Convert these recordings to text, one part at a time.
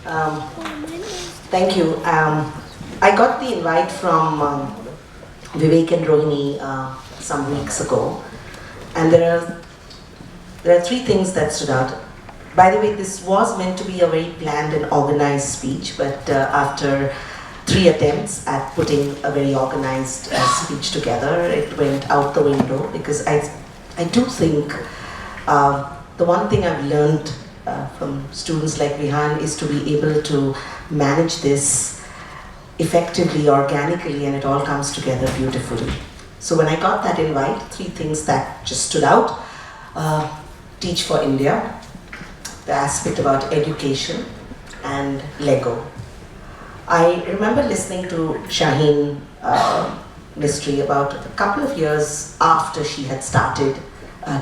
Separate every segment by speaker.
Speaker 1: Um, Thank you. I got the invite from Vivek and Rohini some weeks ago, and there are three things that stood out. By the way, this was meant to be a very planned and organized speech, but after three attempts at putting a very organized speech together, it went out the window because I do think the one thing I've learned from students like Vihan is to be able to manage this effectively, organically, and it all comes together beautifully. So when I got that invite, three things that just stood out. Teach for India, the aspect about education, and Lego. I remember listening to Shaheen Mystery about a couple of years after she had started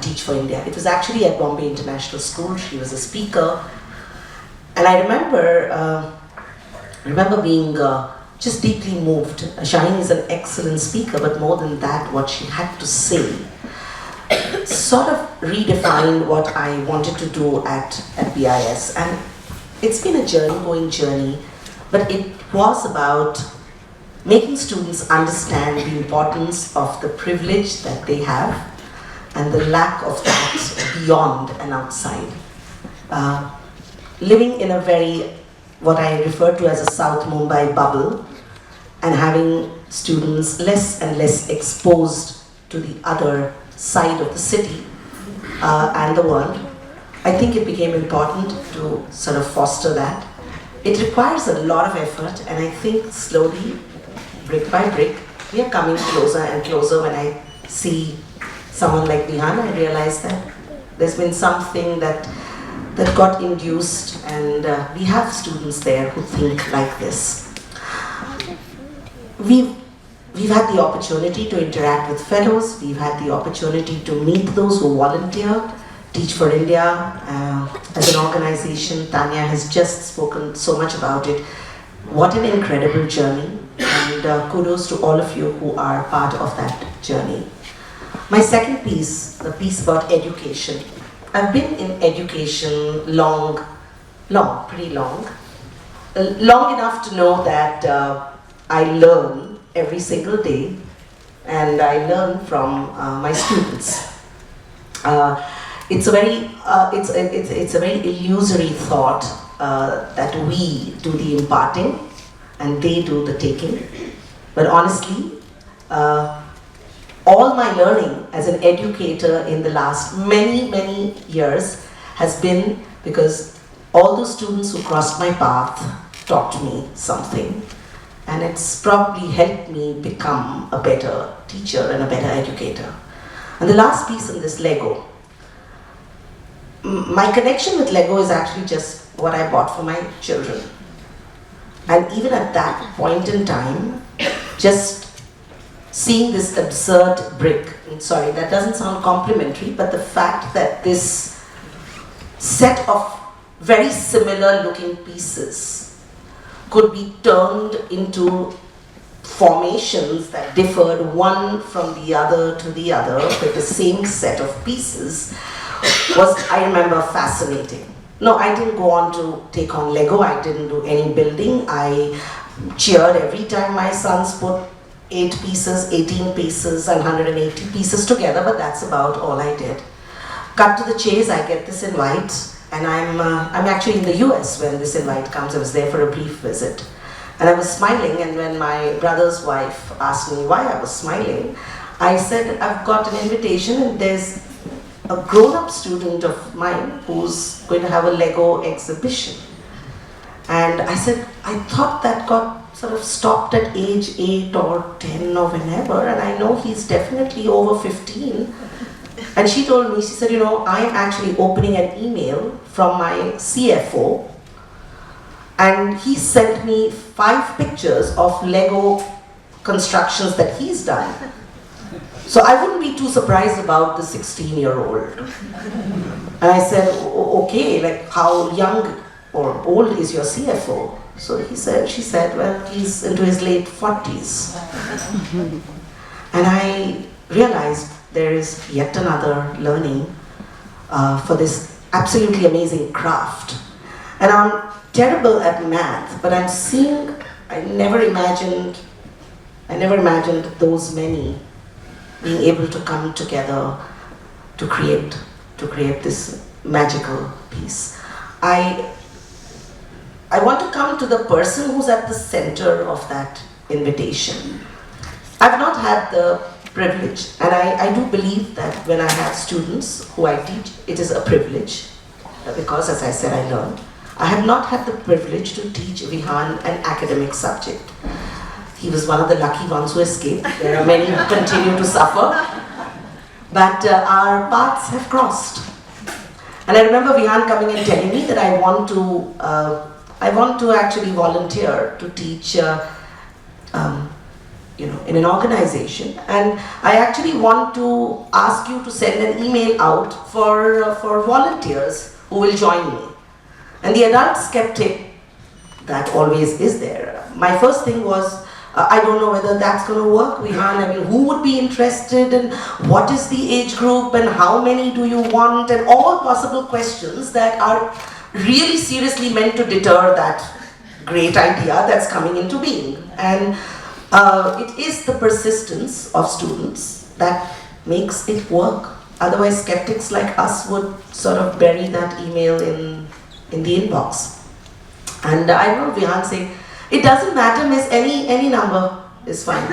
Speaker 1: Teach for India. It was actually at Bombay International School. She was a speaker, and I remember being just deeply moved. Shaheen is an excellent speaker, but more than that, what she had to say sort of redefined what I wanted to do at BIS. And it's been a ongoing journey, but it was about making students understand the importance of the privilege that they have and the lack of that beyond and outside. Living in a very, what I refer to as a South Mumbai bubble, and having students less and less exposed to the other side of the city and the world, I think it became important to sort of foster that. It requires a lot of effort, and I think slowly, brick by brick, we are coming closer and closer. When I see someone like Vihan, I realize that there's been something that got induced, and we have students there who think like this. We've had the opportunity to interact with fellows, we've had the opportunity to meet those who volunteer. Teach for India as an organization, Tanya has just spoken so much about it. What an incredible journey, and kudos to all of you who are part of that journey. My second piece, the piece about education. I've been in education pretty long. Long enough to know that I learn every single day, and I learn from my students. It's a very illusory thought that we do the imparting and they do the taking. But honestly, all my learning as an educator in the last many years has been because all those students who crossed my path taught me something. And it's probably helped me become a better teacher and a better educator. And the last piece in this, Lego. My connection with Lego is actually just what I bought for my children. And even at that point in time, just seeing this absurd brick, sorry, that doesn't sound complimentary, but the fact that this set of very similar looking pieces could be turned into formations that differed one from the other to the other with the same set of pieces was, I remember, fascinating. No, I didn't go on to take on Lego, I didn't do any building. I cheered every time my sons put 8 pieces, 18 pieces and 180 pieces together, but that's about all I did. Cut to the chase, I get this invite, and I'm actually in the US when this invite comes. I was there for a brief visit. And I was smiling, and when my brother's wife asked me why I was smiling, I said, I've got an invitation and there's a grown-up student of mine who's going to have a Lego exhibition. And I said, I thought that got sort of stopped at age 8 or 10 or whenever, and I know he's definitely over 15. And she told me, she said, you know, I'm actually opening an email from my CFO, and he sent me 5 pictures of Lego constructions that he's done. So I wouldn't be too surprised about the 16-year-old. And I said, okay, like how young or old is your CFO? So she said, well, he's into his late 40s. And I realized there is yet another learning for this absolutely amazing craft. And on terrible at math, but I'm seeing, I never imagined those many being able to come together to create this magical piece. I want to come to the person who's at the center of that invitation. I've not had the privilege, and I do believe that when I have students who I teach, it is a privilege, because as I said, I learn. I have not had the privilege to teach Vihan an academic subject. He was one of the lucky ones who escaped. There are many who continue to suffer. But our paths have crossed. And I remember Vihan coming and telling me that I want to actually volunteer to teach in an organization, and I actually want to ask you to send an email out for volunteers who will join me. And the adult skeptic that always is there. My first thing was, I don't know whether that's going to work, Vihan. I mean, who would be interested, and what is the age group, and how many do you want, and all possible questions that are really seriously meant to deter that great idea that's coming into being. And it is the persistence of students that makes it work. Otherwise, skeptics like us would sort of bury that email in the inbox. And I remember Vihan saying, it doesn't matter, miss, any number is fine.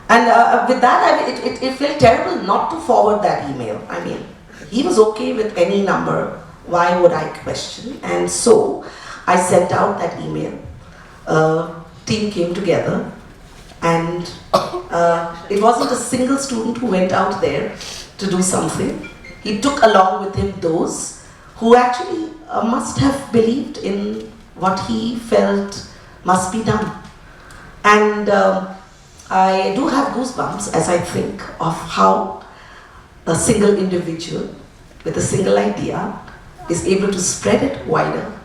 Speaker 1: And with that, it felt terrible not to forward that email. I mean, he was okay with any number. Why would I question? And so I sent out that email. Team came together, and it wasn't a single student who went out there to do something. He took along with him those who actually must have believed in what he felt must be done. And I do have goosebumps as I think of how a single individual with a single idea is able to spread it wider.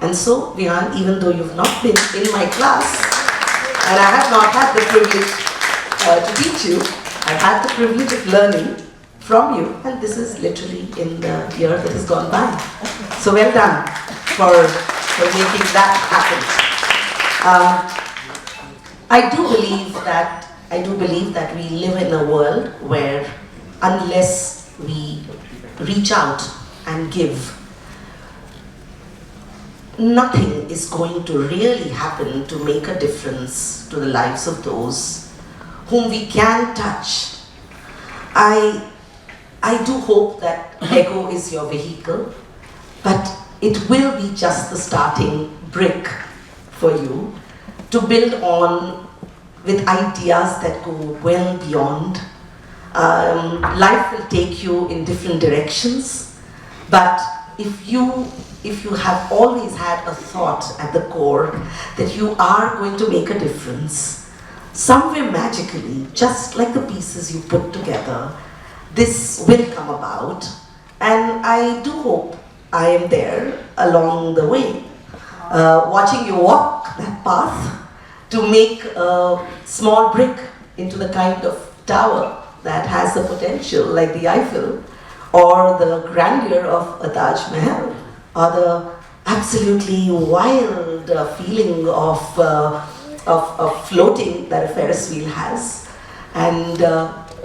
Speaker 1: And so, Vihan, even though you've not been in my class, and I have not had the privilege to teach you, I've had the privilege of learning from you, and this is literally in the year that has gone by. So well done for making that happen. I do believe that we live in a world where unless we reach out and give, nothing is going to really happen to make a difference to the lives of those whom we can touch. I do hope that Lego is your vehicle, but it will be just the starting brick for you to build on with ideas that go well beyond. Life will take you in different directions, but if you have always had a thought at the core that you are going to make a difference, somewhere magically, just like the pieces you put together, this will come about. And I do hope I am there along the way, watching you walk that path to make a small brick into the kind of tower that has the potential, like the Eiffel, or the grandeur of a Taj Mahal, or the absolutely wild feeling of floating that a Ferris wheel has. And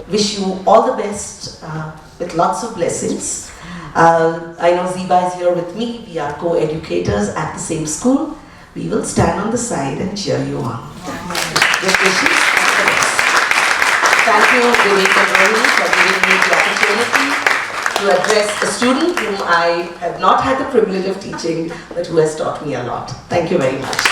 Speaker 1: wish you all the best with lots of blessings. I know Ziba is here with me. We are co-educators at the same school. We will stand on the side and cheer you on. With wishes and the best. Thank you, Vivek and Rohini, for giving me the opportunity to address a student whom I have not had the privilege of teaching, but who has taught me a lot. Thank you very much.